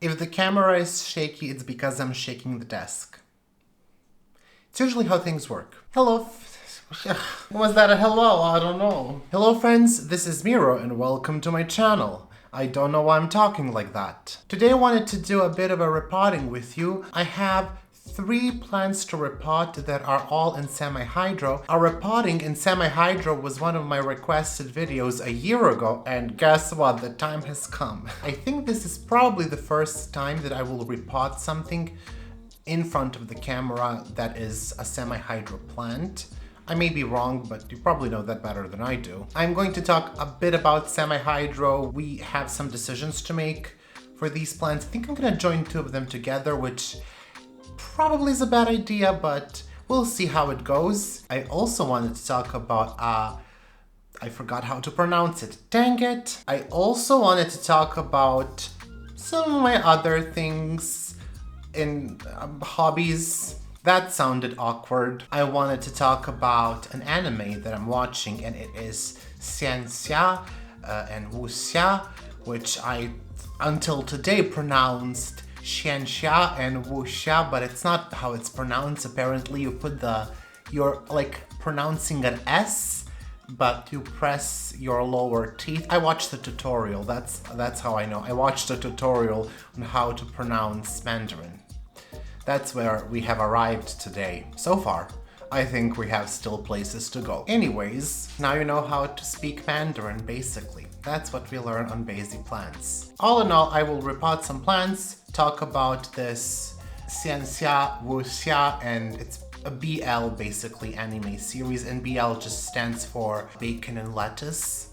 If the camera is shaky, it's because I'm shaking the desk. It's usually how things work. Hello. Was that a hello? I don't know. Hello friends, this is Miro and welcome to my channel. I don't know why I'm talking like that. Today I wanted to do a bit of a repotting with you. I have 3 plants to repot that are all in Semihydro. A repotting in Semihydro was one of my requested videos a year ago, and guess what? The time has come. I think this is probably the first time that I will repot something in front of the camera that is a Semihydro plant. I may be wrong, but you probably know that better than I do. I'm going to talk a bit about Semihydro. We have some decisions to make for these plants. I think I'm gonna join 2 of them together, which probably is a bad idea, but we'll see how it goes. I also wanted to talk about, I forgot how to pronounce it. Dang it. I also wanted to talk about some of my other things in hobbies. That sounded awkward. I wanted to talk about an anime that I'm watching, and it is Xianxia and Wuxia, which I, until today, pronounced Xianxia and Wuxia, but it's not how it's pronounced. Apparently you put you're like pronouncing an S, but you press your lower teeth. I watched the tutorial, that's how I know. I watched a tutorial on how to pronounce Mandarin. That's where we have arrived today. So far, I think we have still places to go. Anyways, now you know how to speak Mandarin, basically. That's what we learn on Basic Plants. All in all, I will repot some plants, talk about this Xianxia, Wuxia, and it's a BL basically anime series, and BL just stands for bacon and lettuce.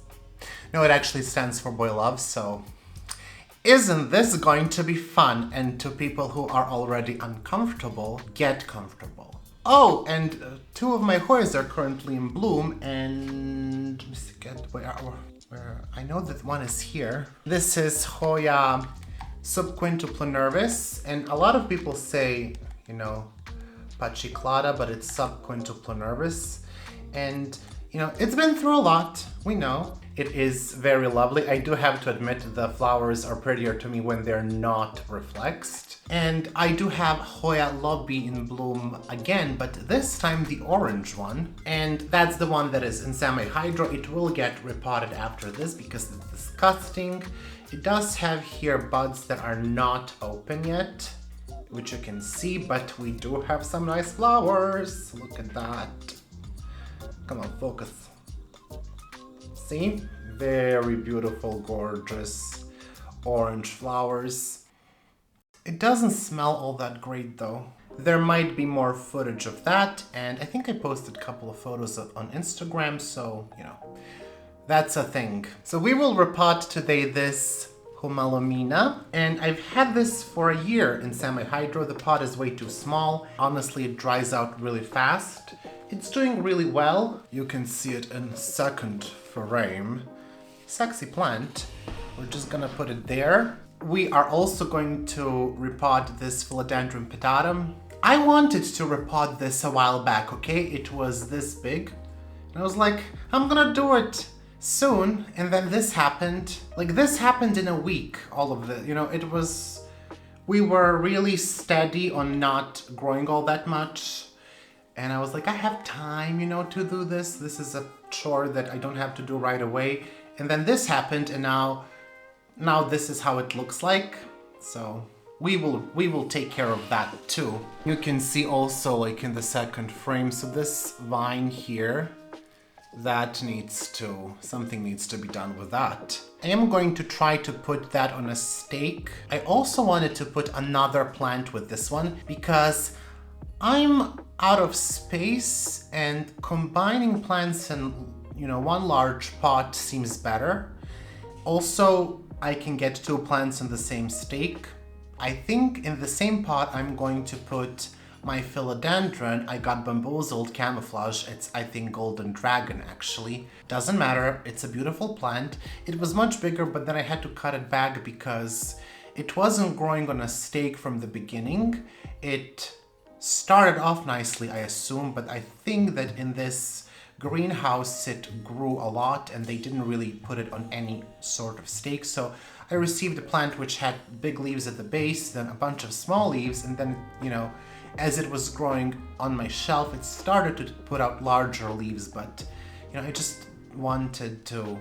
No, it actually stands for boy love, so isn't this going to be fun? And to people who are already uncomfortable, get comfortable. Oh, and 2 of my Hoyas are currently in bloom, and where I know that one is here. This is Hoya subquintupla nervis, and a lot of people say, you know, pachiclata, but it's subquintupla nervis. And you know, it's been through a lot, we know. It is very lovely. I do have to admit the flowers are prettier to me when they're not reflexed. And I do have Hoya lobby in bloom again, but this time the orange one. And that's the one that is in Semihydro. It will get repotted after this because it's disgusting. It does have here buds that are not open yet, which you can see, but we do have some nice flowers. Look at that. Come on, focus. See? Very beautiful, gorgeous orange flowers. It doesn't smell all that great though. There might be more footage of that, and I think I posted a couple of photos on Instagram, so, you know, that's a thing. So we will repot today this Humalomina, and I've had this for a year in Semihydro. The pot is way too small. Honestly, it dries out really fast. It's doing really well. You can see it in second frame. Sexy plant. We're just gonna put it there. We are also going to repot this Philodendron pedatum. I wanted to repot this a while back, okay? It was this big. And I was like, I'm gonna do it soon. And then this happened. Like, this happened in a week, all of it. You know, it was... We were really steady on not growing all that much. And I was like, I have time, you know, to do this. This is a chore that I don't have to do right away. And then this happened, and now this is how it looks like. So we will take care of that too. You can see also like in the second frame. So this vine here, something needs to be done with that. I am going to try to put that on a stake. I also wanted to put another plant with this one because I'm out of space, and combining plants in, you know, one large pot seems better. Also, I can get 2 plants in the same stake. I think in the same pot I'm going to put my philodendron. I got bamboozled camouflage. It's, I think, golden dragon actually. Doesn't matter, it's a beautiful plant. It was much bigger, but then I had to cut it back because it wasn't growing on a stake from the beginning. It started off nicely, I assume, but I think that in this greenhouse it grew a lot and they didn't really put it on any sort of stake. So I received a plant which had big leaves at the base, then a bunch of small leaves, and then, you know, as it was growing on my shelf, it started to put out larger leaves, but, you know, I just wanted to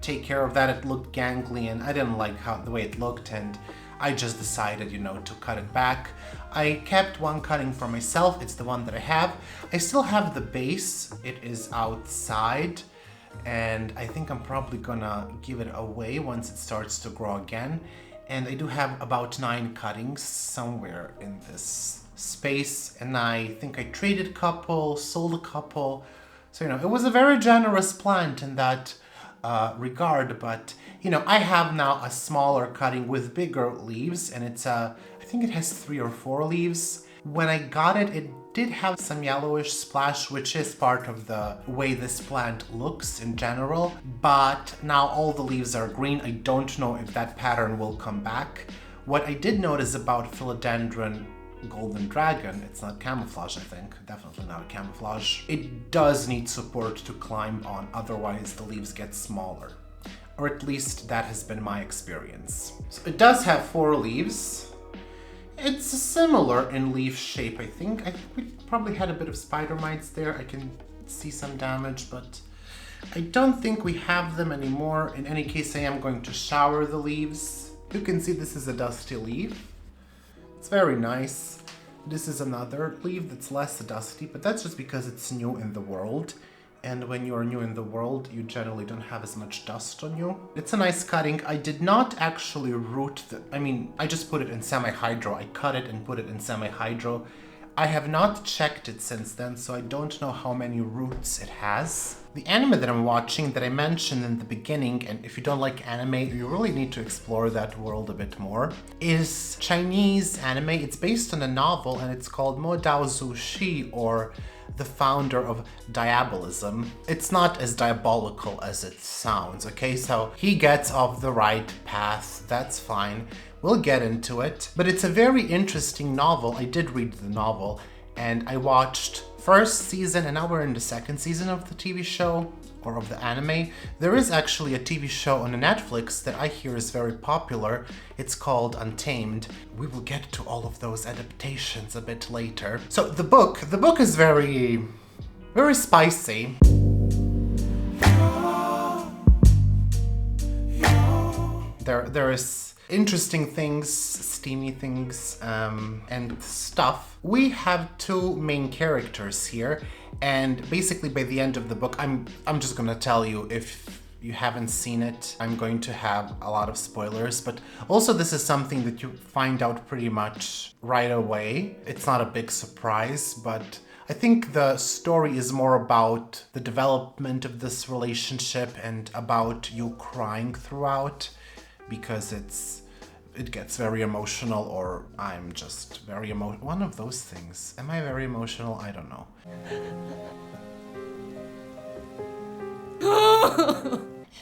take care of that. It looked gangly and I didn't like the way it looked, and I just decided, you know, to cut it back. I kept one cutting for myself. It's the one that I have. I still have the base. It is outside, and I think I'm probably gonna give it away once it starts to grow again. And I do have about 9 cuttings somewhere in this space, and I think I traded a couple, sold a couple. So, you know, it was a very generous plant in that regard, but, you know, I have now a smaller cutting with bigger leaves, and it's I think it has 3 or 4 leaves. When I got it, it did have some yellowish splash, which is part of the way this plant looks in general, but now all the leaves are green. I don't know if that pattern will come back. What I did notice about Philodendron Golden Dragon, it's not camouflage, I think, definitely not a camouflage. It does need support to climb on, otherwise the leaves get smaller. Or at least that has been my experience. So it does have 4 leaves. It's similar in leaf shape, I think. I think we probably had a bit of spider mites there. I can see some damage, but I don't think we have them anymore. In any case, I am going to shower the leaves. You can see this is a dusty leaf. It's very nice. This is another leaf that's less dusty, but that's just because it's new in the world. And when you're new in the world, you generally don't have as much dust on you. It's a nice cutting. I did not actually root I just put it in Semihydro. I cut it and put it in Semihydro. I have not checked it since then, so I don't know how many roots it has. The anime that I'm watching that I mentioned in the beginning, and if you don't like anime, you really need to explore that world a bit more, is Chinese anime. It's based on a novel and it's called Dao Zu Shi, or The Founder of Diabolism. It's not as diabolical as it sounds, okay? So he gets off the right path, that's fine. We'll get into it. But it's a very interesting novel. I did read the novel, and I watched first season, and now we're in the second season of the TV show, or of the anime. There is actually a TV show on Netflix that I hear is very popular. It's called Untamed. We will get to all of those adaptations a bit later. So the book is very, very spicy. There is interesting things, steamy things, and stuff. We have 2 main characters here, and basically by the end of the book, I'm just gonna tell you, if you haven't seen it, I'm going to have a lot of spoilers, but also this is something that you find out pretty much right away. It's not a big surprise, but I think the story is more about the development of this relationship and about you crying throughout, because it gets very emotional, or I'm just very one of those things. Am I very emotional? I don't know.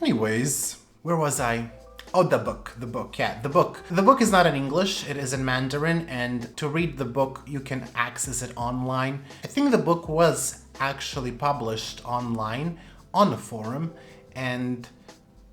Anyways, where was I? Oh, the book, yeah, the book. The book is not in English, it is in Mandarin, and to read the book, you can access it online. I think the book was actually published online on a forum, and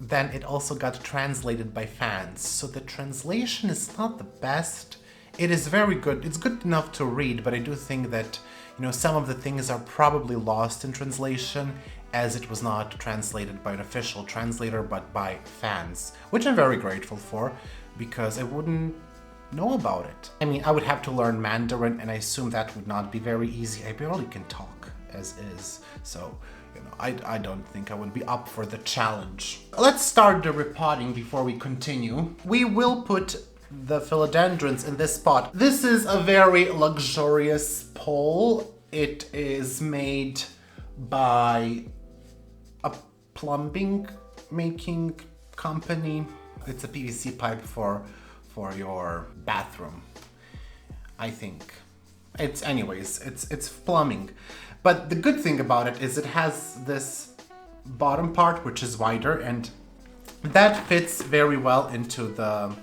then it also got translated by fans. So the translation is not the best. It is very good. It's good enough to read, but I do think that, you know, some of the things are probably lost in translation, as it was not translated by an official translator, but by fans, which I'm very grateful for, because I wouldn't know about it. I mean, I would have to learn Mandarin, and I assume that would not be very easy. I barely can talk as is, so, you know, I don't think I would be up for the challenge. Let's start the repotting before we continue. We will put the philodendrons in this pot. This is a very luxurious pole. It is made by a plumbing making company. It's a PVC pipe for your bathroom, I think. It's plumbing. But the good thing about it is it has this bottom part which is wider, and that fits very well into the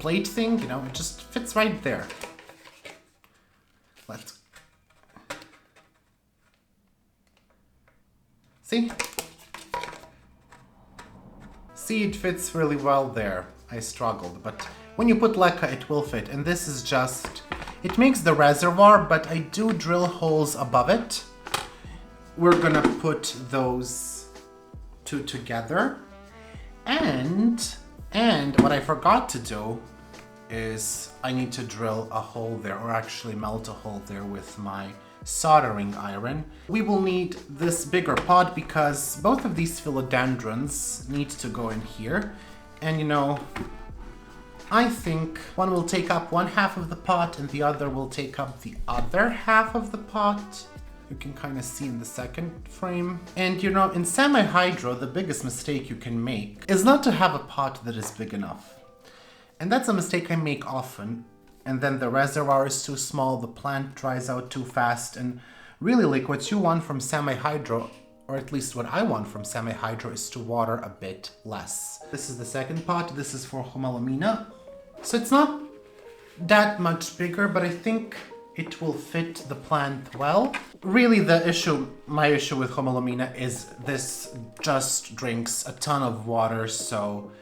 plate thing, you know, it just fits right there. See? See, it fits really well there. I struggled, but when you put leca, it will fit. And this is just, it makes the reservoir, but I do drill holes above it. We're gonna put those two together. And what I forgot to do is I need to drill a hole there, or actually melt a hole there with my soldering iron. We will need this bigger pot because both of these philodendrons need to go in here. And you know, I think one will take up one half of the pot and the other will take up the other half of the pot. You can kind of see in the second frame. And you know, in Semihydro, the biggest mistake you can make is not to have a pot that is big enough. And that's a mistake I make often. And then the reservoir is too small, the plant dries out too fast. And really, like, what you want from Semihydro, or at least what I want from Semihydro, is to water a bit less. This is the second pot. This is for Homalomina. So it's not that much bigger, but I think it will fit the plant well. Really, my issue with Homalomina is this just drinks a ton of water, so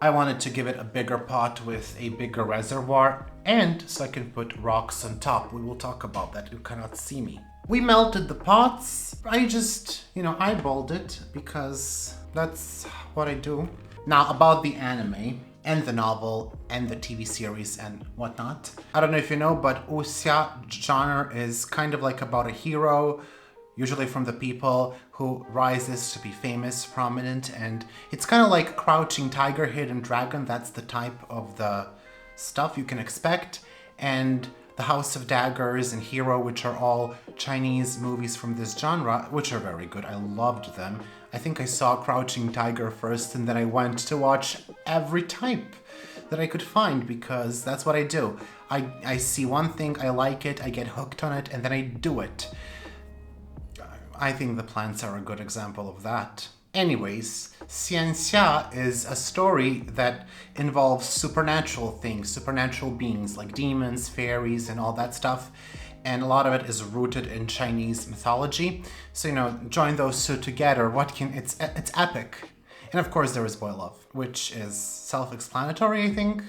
I wanted to give it a bigger pot with a bigger reservoir, and so I can put rocks on top. We will talk about that. You cannot see me. We melted the pots. I just, you know, eyeballed it because that's what I do. Now, about the anime and the novel and the TV series and whatnot. I don't know if you know, but wuxia genre is kind of like about a hero, usually from the people who rises to be famous, prominent, and it's kind of like Crouching Tiger, Hidden Dragon. That's the type of the stuff you can expect. And The House of Daggers and Hero, which are all Chinese movies from this genre, which are very good. I loved them. I think I saw Crouching Tiger first, and then I went to watch every type that I could find because that's what I do. I see one thing, I like it, I get hooked on it, and then I do it. I think the plants are a good example of that. Anyways, Xianxia is a story that involves supernatural things, supernatural beings like demons, fairies, and all that stuff. And a lot of it is rooted in Chinese mythology. So, you know, join those two together. It's epic. And of course there is boy love, which is self-explanatory, I think,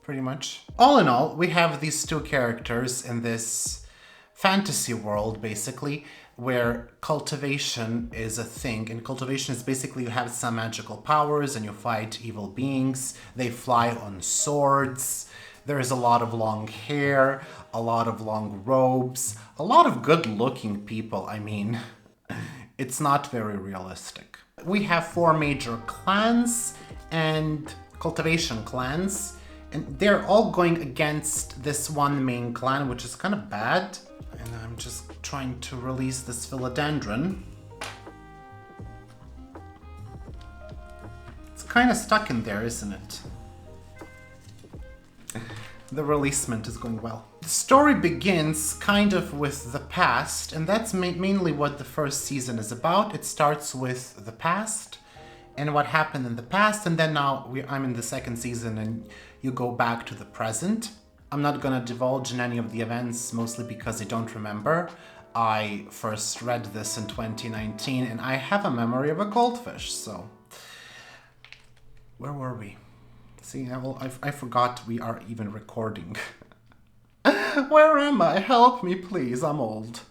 pretty much. All in all, we have these two characters in this fantasy world, basically, where cultivation is a thing. And cultivation is basically you have some magical powers and you fight evil beings. They fly on swords. There is a lot of long hair, a lot of long robes, a lot of good-looking people. I mean, it's not very realistic. We have 4 major clans and cultivation clans, and they're all going against this one main clan, which is kind of bad. And I'm just trying to release this philodendron. It's kind of stuck in there, isn't it? The releasement is going well. The story begins kind of with the past, and that's mainly what the first season is about. It starts with the past and what happened in the past, and then now I'm in the second season and you go back to the present. I'm not gonna divulge in any of the events, mostly because I don't remember. I first read this in 2019 and I have a memory of a goldfish, so... Where were we? See, I forgot we are even recording. Where am I? Help me, please. I'm old.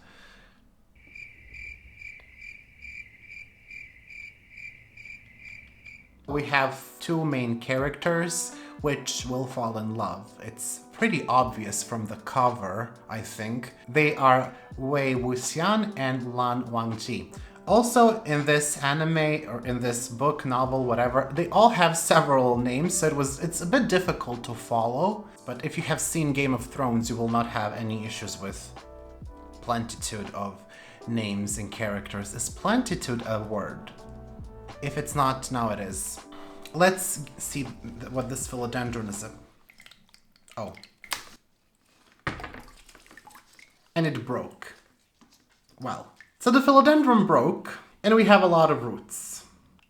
We have 2 main characters which will fall in love. It's pretty obvious from the cover, I think. They are Wei Wuxian and Lan Wangji. Also, in this anime, or in this book, novel, whatever, they all have several names, so it's a bit difficult to follow. But if you have seen Game of Thrones, you will not have any issues with plentitude of names and characters. Is plentitude a word? If it's not, now it is. Let's see what this philodendron is. Oh. And it broke. Well. So the philodendron broke, and we have a lot of roots.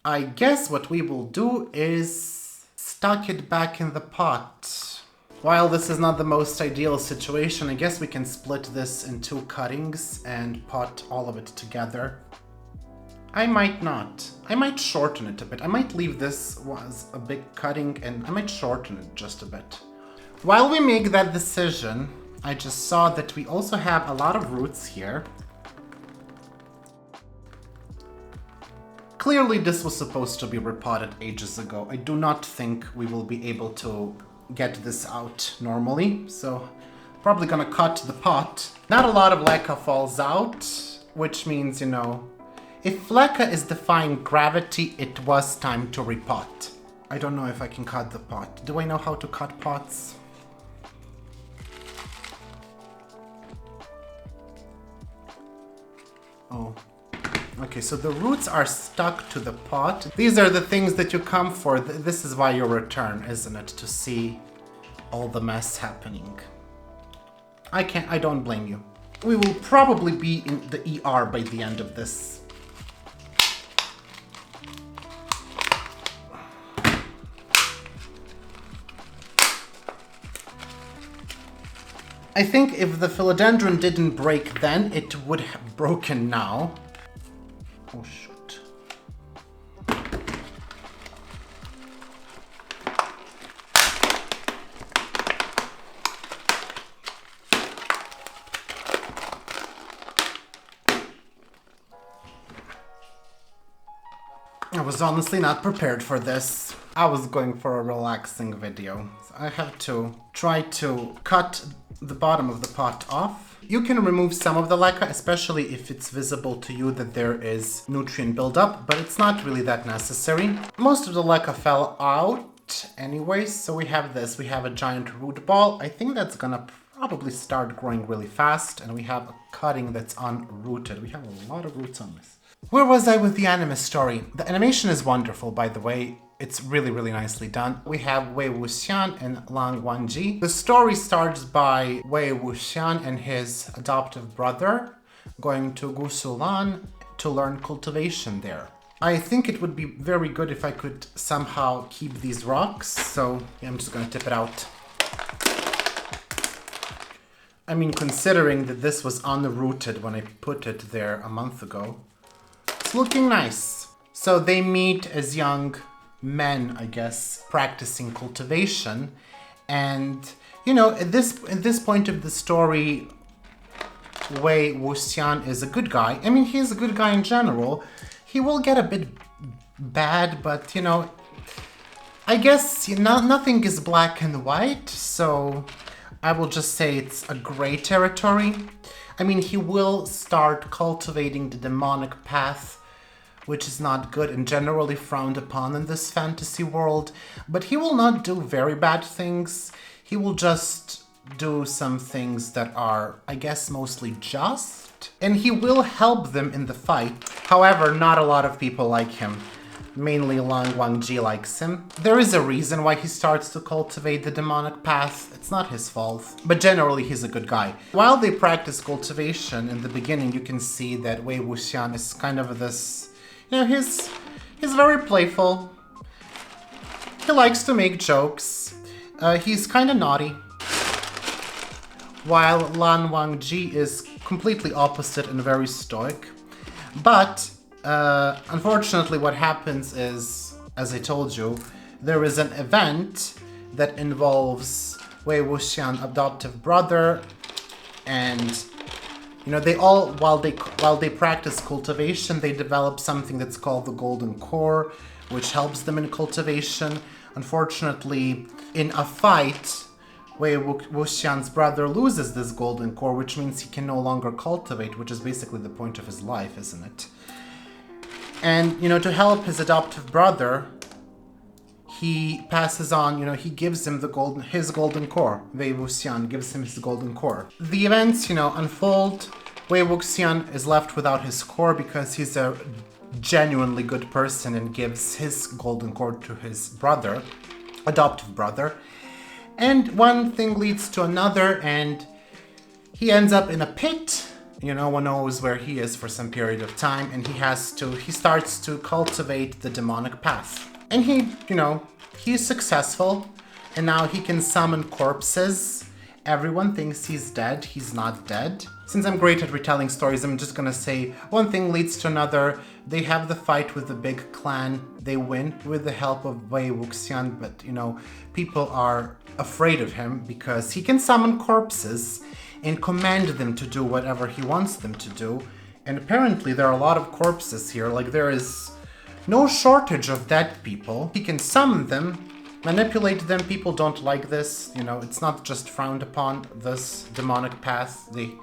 I guess what we will do is stuck it back in the pot. While this is not the most ideal situation, I guess we can split this in 2 cuttings and pot all of it together. I might not. I might shorten it a bit. I might leave this was a big cutting and I might shorten it just a bit. While we make that decision, I just saw that we also have a lot of roots here. Clearly this was supposed to be repotted ages ago. I do not think we will be able to get this out normally, so probably gonna cut the pot. Not a lot of leca falls out, which means, you know, if leca is defying gravity, it was time to repot. I don't know if I can cut the pot. Do I know how to cut pots? Oh. Okay, so the roots are stuck to the pot. These are the things that you come for. This is why you return, isn't it? To see all the mess happening. I don't blame you. We will probably be in the ER by the end of this. I think if the philodendron didn't break then, it would have broken now. Oh shoot. I was honestly not prepared for this. I was going for a relaxing video. So I have to try to cut the bottom of the pot off. You can remove some of the leca, especially if it's visible to you that there is nutrient buildup, but it's not really that necessary. Most of the leca fell out anyways, so we have this. We have a giant root ball. I think that's gonna probably start growing really fast, and we have a cutting that's unrooted. We have a lot of roots on this. Where was I with the anime story? The animation is wonderful, by the way. It's really, really nicely done. We have Wei Wuxian and Lang Wangji. The story starts by Wei Wuxian and his adoptive brother going to Gusulan to learn cultivation there. I think it would be very good if I could somehow keep these rocks, so yeah, I'm just gonna tip it out. I mean, considering that this was unrooted when I put it there a month ago, it's looking nice. So they meet as young men, I guess, practicing cultivation, and you know, at this point of the story, Wei Wuxian is a good guy. I mean, he's a good guy in general. He will get a bit bad, but you know, I guess nothing is black and white, so I will just say it's a gray territory. I mean, he will start cultivating the demonic path, which is not good and generally frowned upon in this fantasy world, but he will not do very bad things. He will just do some things that are, I guess, mostly just, and he will help them in the fight. However, not a lot of people like him. Mainly Lang Wangji likes him. There is a reason why he starts to cultivate the demonic path. It's not his fault, but generally he's a good guy. While they practice cultivation, in the beginning you can see that Wei Wuxian is kind of this, you know, he's very playful. He likes to make jokes. He's kind of naughty. While Lan Wangji is completely opposite and very stoic. But unfortunately what happens is, as I told you, there is an event that involves Wei Wuxian's adoptive brother, and you know, they all, while they practice cultivation, they develop something that's called the golden core, which helps them in cultivation. Unfortunately, in a fight, Wei Wuxian's brother loses this golden core, which means he can no longer cultivate, which is basically the point of his life, isn't it? And, you know, to help his adoptive brother, he passes on, you know, he gives him his golden core. Wei Wuxian gives him his golden core. The events, you know, unfold. Wei Wuxian is left without his core because he's a genuinely good person and gives his golden core to his brother, adoptive brother. And one thing leads to another, and he ends up in a pit. You know, no one knows where he is for some period of time, and he starts to cultivate the demonic path. And he, you know, he's successful, and now he can summon corpses Everyone thinks he's dead. He's not dead. Since I'm great at retelling stories, I'm just gonna say one thing leads to another. They have the fight with the big clan. They win with the help of Wei Wuxian, but you know, people are afraid of him because he can summon corpses and command them to do whatever he wants them to do. And apparently there are a lot of corpses here, like there is no shortage of dead people. He can summon them, manipulate them. People don't like this, you know, it's not just frowned upon, this demonic path. They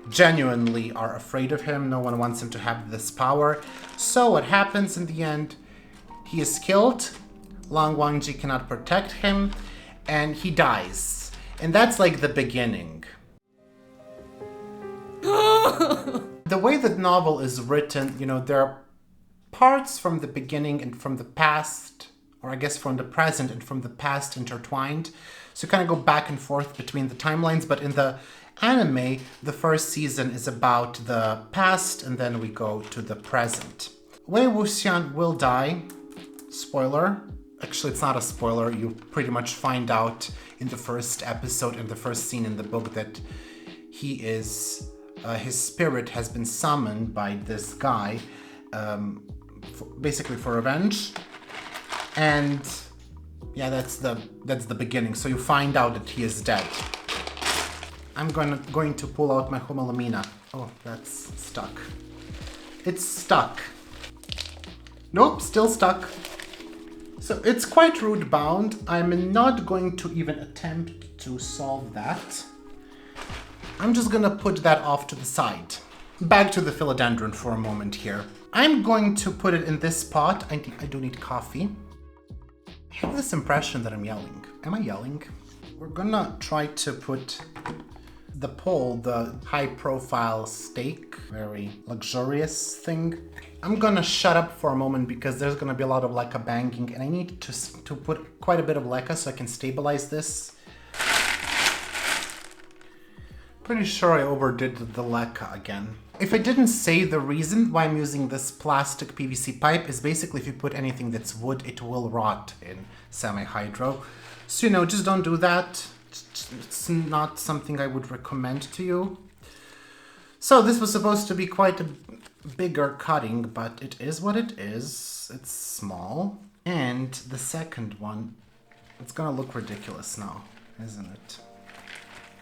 genuinely are afraid of him. No one wants him to have this power. So what happens in the end? He is killed. Lang Wangji cannot protect him, and he dies. And that's like the beginning. The way that novel is written, you know, there are parts from the beginning and from the past, or I guess from the present and from the past intertwined. So you kind of go back and forth between the timelines, but in the anime, the first season is about the past and then we go to the present. Wei Wuxian will die. Spoiler. Actually, it's not a spoiler. You pretty much find out in the first episode and the first scene in the book that he is, his spirit has been summoned by this guy, basically for revenge. And yeah, that's the beginning. So you find out that he is dead. I'm going to pull out my Homelamina. Oh, that's stuck. It's stuck. Nope, still stuck. So it's quite root bound. I'm not going to even attempt to solve that. I'm just gonna put that off to the side. Back to the philodendron for a moment here. I'm going to put it in this pot. I do need coffee. I have this impression that I'm yelling. Am I yelling? We're gonna try to put the pole, the high profile steak, very luxurious thing. I'm gonna shut up for a moment because there's gonna be a lot of leca banging and I need to put quite a bit of leca so I can stabilize this. Pretty sure I overdid the leca again. If I didn't say, the reason why I'm using this plastic PVC pipe is basically if you put anything that's wood, it will rot in Semihydro. So, you know, just don't do that. It's not something I would recommend to you. So this was supposed to be quite a bigger cutting, but it is what it is. It's small. And the second one, it's gonna look ridiculous now, isn't it?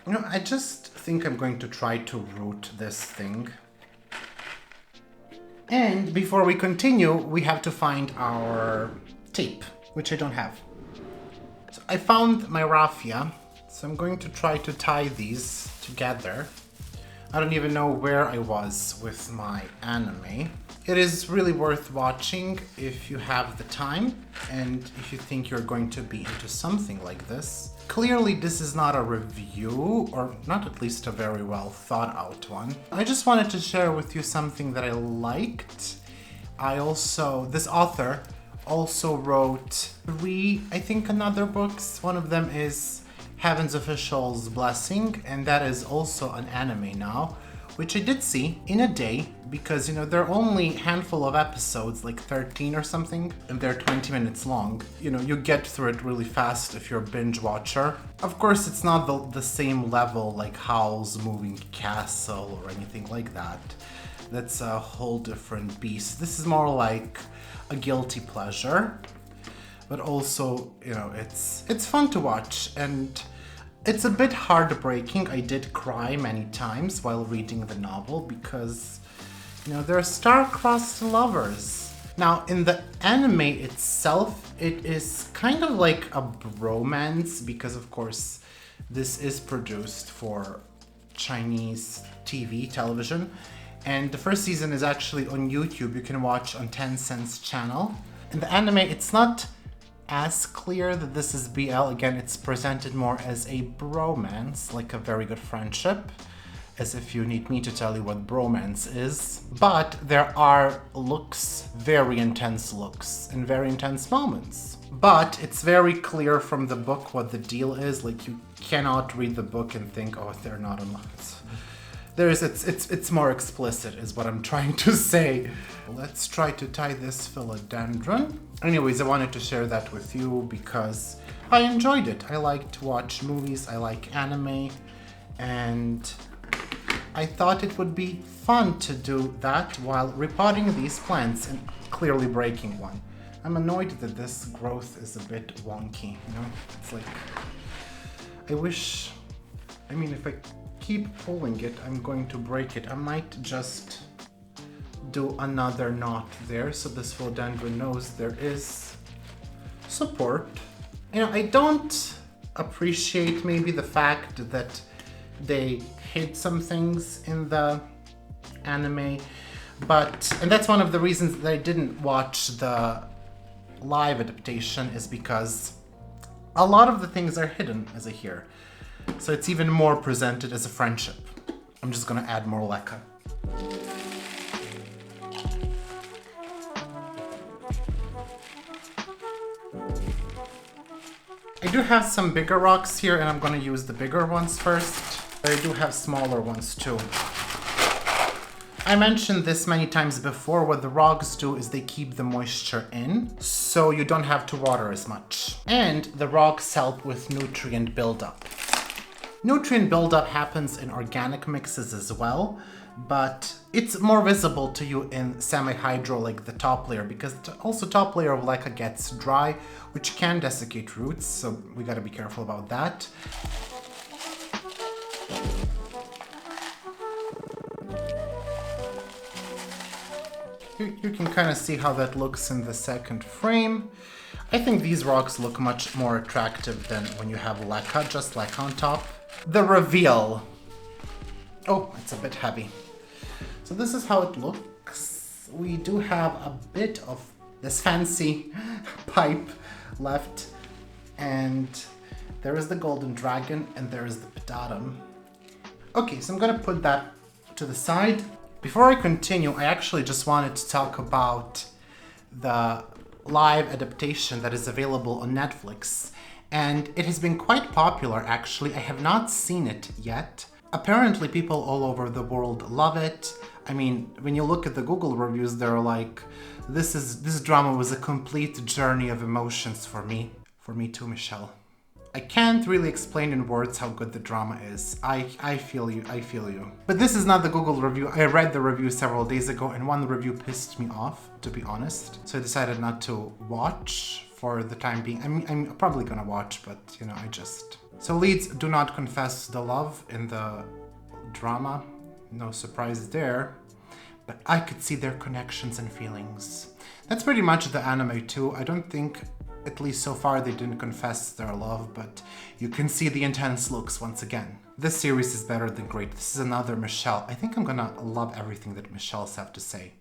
You know, I just think I'm going to try to root this thing. And before we continue, we have to find our tape, which I don't have. So I found my raffia, so I'm going to try to tie these together. I don't even know where I was with my anime. It is really worth watching if you have the time and if you think you're going to be into something like this. Clearly this is not a review, or not at least a very well thought out one. I just wanted to share with you something that I liked. This author also wrote 3, I think, another books. One of them is Heaven's Official's Blessing, and that is also an anime now, which I did see in a day because, you know, there are only a handful of episodes, like 13 or something, and they're 20 minutes long. You know, you get through it really fast if you're a binge watcher. Of course, it's not the same level like Howl's Moving Castle or anything like that. That's a whole different beast. This is more like a guilty pleasure, but also, you know, it's fun to watch, and it's a bit heartbreaking. I did cry many times while reading the novel because, you know, they're star-crossed lovers. Now, in the anime itself, it is kind of like a bromance because, of course, this is produced for Chinese television, and the first season is actually on YouTube. You can watch on Tencent's channel. In the anime, it's not as clear that this is BL. Again, it's presented more as a bromance, like a very good friendship, as if you need me to tell you what bromance is. But there are looks, very intense looks, and very intense moments. But it's very clear from the book what the deal is. Like, you cannot read the book and think, oh, they're not in love. It's more explicit is what I'm trying to say. Let's try to tie this philodendron. Anyways, I wanted to share that with you because I enjoyed it. I like to watch movies, I like anime, and I thought it would be fun to do that while repotting these plants and clearly breaking one. I'm annoyed that this growth is a bit wonky, you know? It's like, if I keep pulling it, I'm going to break it. I might just do another knot there so this philodendron knows there is support. You know, I don't appreciate maybe the fact that they hid some things in the anime, and that's one of the reasons that I didn't watch the live adaptation, is because a lot of the things are hidden as I hear. So it's even more presented as a friendship. I'm just gonna add more leca. I do have some bigger rocks here and I'm gonna use the bigger ones first. But I do have smaller ones too. I mentioned this many times before. What the rocks do is they keep the moisture in, so you don't have to water as much. And the rocks help with nutrient buildup. Nutrient buildup happens in organic mixes as well, but it's more visible to you in semihydro, like the top layer, because also top layer of leca gets dry, which can desiccate roots, so we gotta be careful about that. You can kind of see how that looks in the second frame. I think these rocks look much more attractive than when you have leca, just leca on top. The reveal. Oh, it's a bit heavy. So this is how it looks. We do have a bit of this fancy pipe left, and there is the golden dragon and there is the pedatum. Okay, so I'm gonna put that to the side. Before I continue, I actually just wanted to talk about the live adaptation that is available on Netflix. And it has been quite popular, actually. I have not seen it yet. Apparently, people all over the world love it. I mean, when you look at the Google reviews, they're like, this drama was a complete journey of emotions for me. For me too, Michelle. I can't really explain in words how good the drama is. I feel you, I feel you. But this is not the Google review. I read the review several days ago and one review pissed me off, to be honest. So I decided not to watch for the time being. I'm probably gonna watch, but you know, So leads do not confess the love in the drama. No surprise there. But I could see their connections and feelings. That's pretty much the anime too. I don't think, at least so far, they didn't confess their love, but you can see the intense looks once again. This series is better than great. This is another Michelle. I think I'm gonna love everything that Michelle's have to say.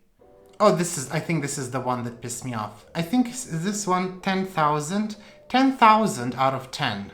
Oh, I think this is the one that pissed me off. I think, is this one 10,000? 10,000 out of 10.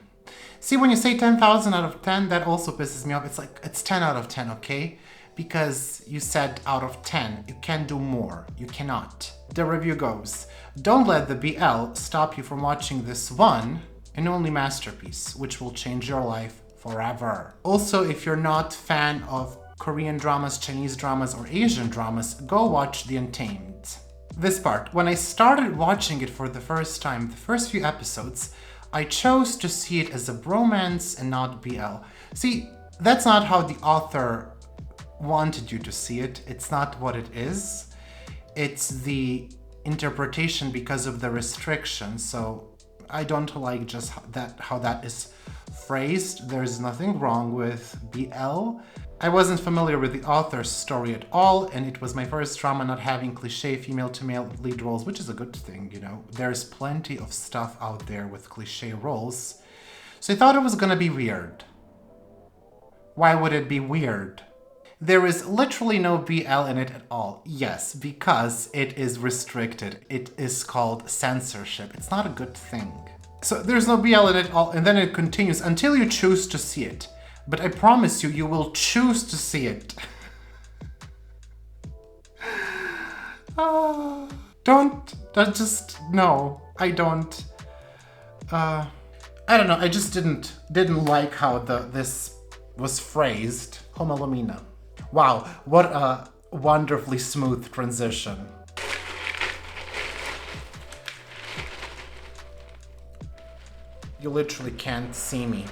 See, when you say 10,000 out of 10, that also pisses me off. It's like, it's 10 out of 10, okay? Because you said out of 10. You can do more. You cannot. The review goes, don't let the BL stop you from watching this one and only masterpiece, which will change your life forever. Also, if you're not a fan of Korean dramas, Chinese dramas, or Asian dramas, go watch The Untamed. This part, when I started watching it for the first time, the first few episodes, I chose to see it as a bromance and not BL. See, that's not how the author wanted you to see it. It's not what it is. It's the interpretation because of the restrictions. So I don't like just how that is phrased. There's nothing wrong with BL. I wasn't familiar with the author's story at all, and it was my first drama not having cliche female-to-male lead roles, which is a good thing, you know. There's plenty of stuff out there with cliche roles. So I thought it was gonna be weird. Why would it be weird? There is literally no BL in it at all. Yes, because it is restricted. It is called censorship. It's not a good thing. So there's no BL in it at all, and then it continues until you choose to see it. But I promise you, you will choose to see it. No, I don't. I don't know, I just didn't like how this was phrased. Homalomina. Wow, what a wonderfully smooth transition. You literally can't see me.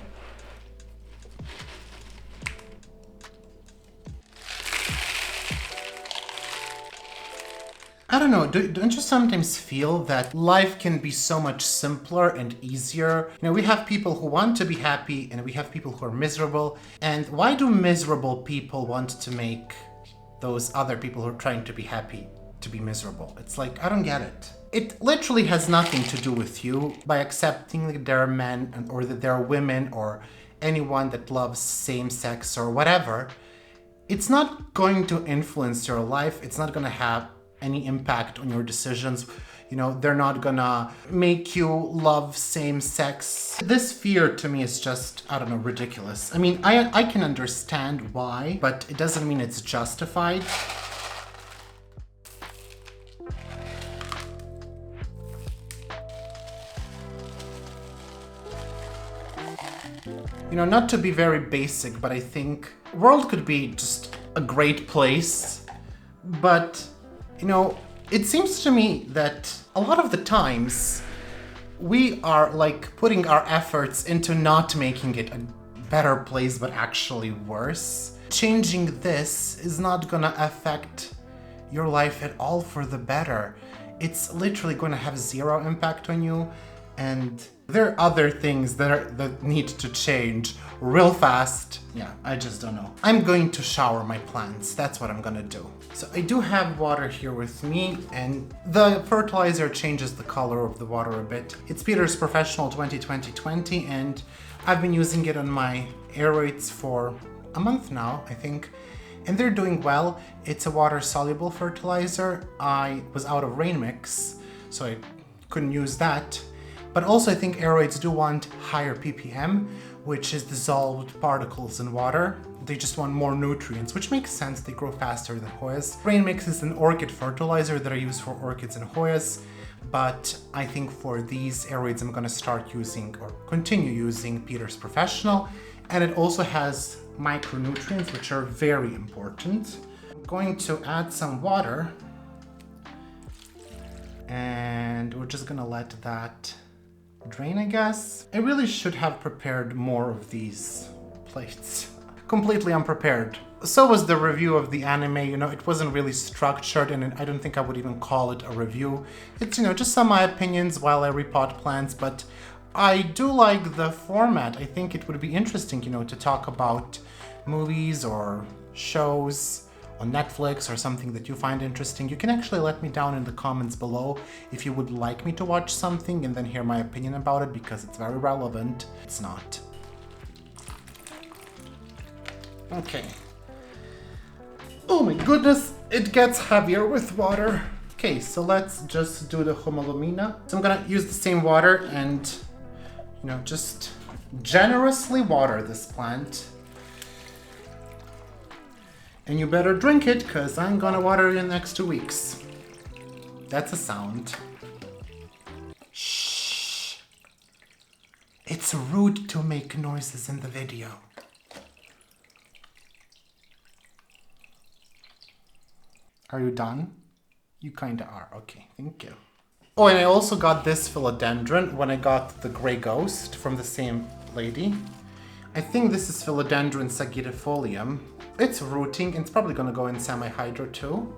I don't know, don't you sometimes feel that life can be so much simpler and easier? You know, we have people who want to be happy and we have people who are miserable. And why do miserable people want to make those other people who are trying to be happy to be miserable? It's like, I don't get it. It literally has nothing to do with you. By accepting that there are men or that there are women or anyone that loves same sex or whatever, it's not going to influence your life. It's not going to have any impact on your decisions. You know, they're not gonna make you love same sex. This fear to me is just, I don't know, ridiculous. I mean, I can understand why, but it doesn't mean it's justified. You know, not to be very basic, but I think the world could be just a great place, but you know, it seems to me that a lot of the times we are like putting our efforts into not making it a better place, but actually worse. Changing this is not gonna affect your life at all for the better. It's literally gonna have zero impact on you, and there are other things that need to change real fast. Yeah, I just don't know. I'm going to shower my plants. That's what I'm gonna do. So I do have water here with me, and the fertilizer changes the color of the water a bit. It's Peter's Professional 2020, and I've been using it on my aerates for a month now, I think, and they're doing well. It's a water-soluble fertilizer. I was out of rain mix, so I couldn't use that. But also I think aerates do want higher ppm, which is dissolved particles in water. They just want more nutrients, which makes sense. They grow faster than Hoyas. Rain mix is an orchid fertilizer that I use for orchids and Hoyas, but I think for these aerates I'm gonna start using or continue using Peter's Professional. And it also has micronutrients, which are very important. I'm going to add some water, and we're just gonna let that drain, I guess. I really should have prepared more of these plates. Completely unprepared. So was the review of the anime. You know, it wasn't really structured, and I don't think I would even call it a review. It's, you know, just some of my opinions while I repot plants, but I do like the format. I think it would be interesting, you know, to talk about movies or shows on Netflix or something that you find interesting. You can actually let me down in the comments below if you would like me to watch something and then hear my opinion about it, because it's very relevant. It's not. Okay. Oh my goodness, it gets heavier with water. Okay, so let's just do the homolumina. So I'm gonna use the same water and, you know, just generously water this plant. And you better drink it, because I'm gonna water it in the next 2 weeks. That's a sound. Shh. It's rude to make noises in the video. Are you done? You kinda are. Okay, thank you. Oh, and I also got this philodendron when I got the gray ghost from the same lady. I think this is Philodendron sagittafolium. It's rooting, and it's probably gonna go in Semihydro too.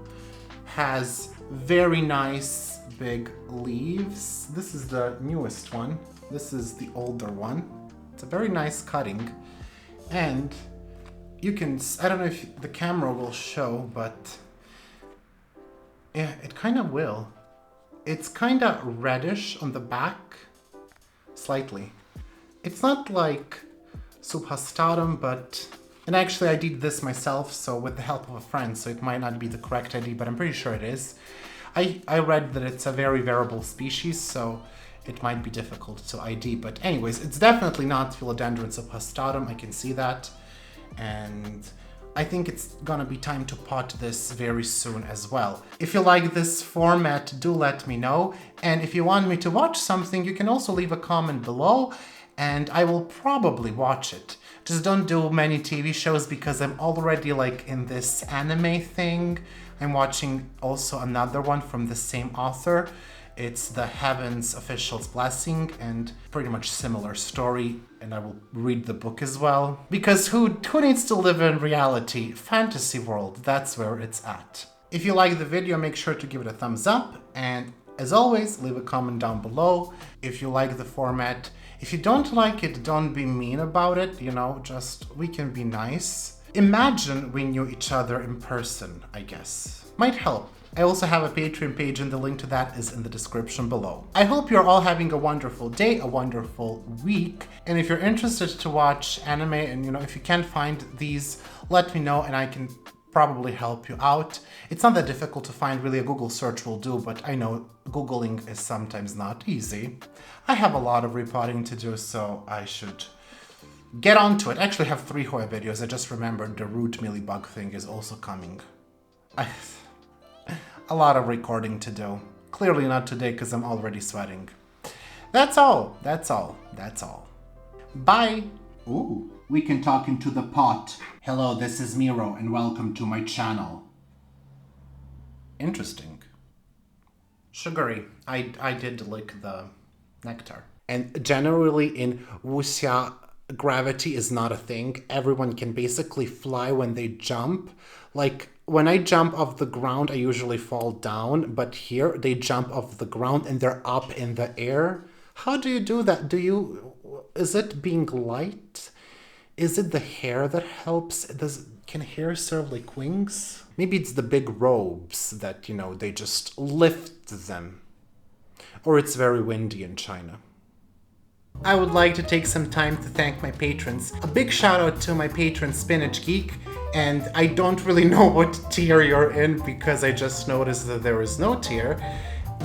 Has very nice big leaves. This is the newest one. This is the older one. It's a very nice cutting. And you can, I don't know if the camera will show, but yeah, it kind of will. It's kind of reddish on the back, slightly. It's not like subhastatum, but, and actually I did this myself, so with the help of a friend, so it might not be the correct ID, but I'm pretty sure it is. I read that it's a very variable species, so it might be difficult to ID, but anyways, it's definitely not Philodendron subhastatum, I can see that, and I think it's gonna be time to pot this very soon as well. If you like this format, do let me know, and if you want me to watch something, you can also leave a comment below, and I will probably watch it. Just don't do many TV shows because I'm already like in this anime thing. I'm watching also another one from the same author. It's The Heavens Official's Blessing, and pretty much similar story, and I will read the book as well. Because who needs to live in reality? Fantasy world, that's where it's at. If you like the video, make sure to give it a thumbs up, and as always, leave a comment down below if you like the format. If you don't like it, don't be mean about it, you know, just we can be nice. Imagine we knew each other in person, I guess. Might help. I also have a Patreon page and the link to that is in the description below. I hope you're all having a wonderful day, a wonderful week. And if you're interested to watch anime and, you know, if you can't find these, let me know and I can probably help you out. It's not that difficult to find, really. A Google search will do, but I know Googling is sometimes not easy. I have a lot of repotting to do, so I should get onto it. I actually have 3 Hoya videos. I just remembered the root mealybug thing is also coming. A lot of recording to do. Clearly not today because I'm already sweating. That's all. That's all. That's all. Bye. Ooh, we can talk into the pot. Hello, this is Miro and welcome to my channel. Interesting. Sugary. I did lick the nectar. And generally in wuxia, gravity is not a thing. Everyone can basically fly when they jump. Like, when I jump off the ground, I usually fall down, but here they jump off the ground and they're up in the air. How do you do that? Is it being light? Is it the hair that helps? Can hair serve like wings? Maybe it's the big robes that, you know, they just lift them. Or it's very windy in China. I would like to take some time to thank my patrons. A big shout out to my patron Spinach Geek, and I don't really know what tier you're in because I just noticed that there is no tier,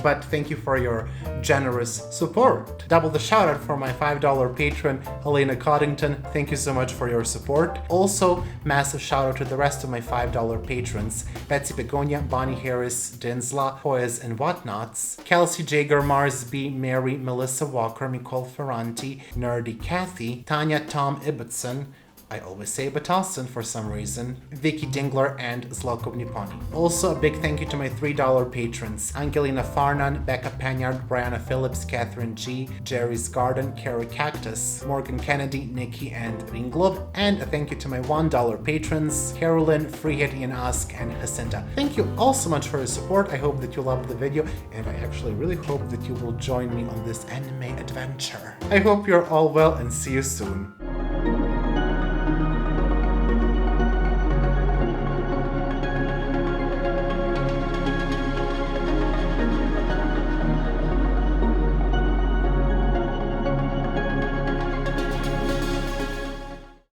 but thank you for your generous support. Double the shout out for my $5 patron Helena Coddington. Thank you so much for your support. Also, massive shout out to the rest of my $5 patrons: Betsy Begonia, Bonnie Harris, Dinsla, Hoyas and Whatnots, Kelsey Jager, Mars B, Mary, Melissa Walker, Nicole Ferranti, Nerdy Kathy, Tanya Tom Ibbotson, I always say Batalson for some reason, Vicky Dingler, and Zlokov Niponi. Also, a big thank you to my $3 patrons: Angelina Farnan, Becca Panyard, Brianna Phillips, Catherine G, Jerry's Garden, Carrie Cactus, Morgan Kennedy, Nikki, and Ringlov. And a thank you to my $1 patrons: Carolyn, Freehead, Ian Ask, and Jacinta. Thank you all so much for your support. I hope that you loved the video, and I actually really hope that you will join me on this anime adventure. I hope you're all well and see you soon.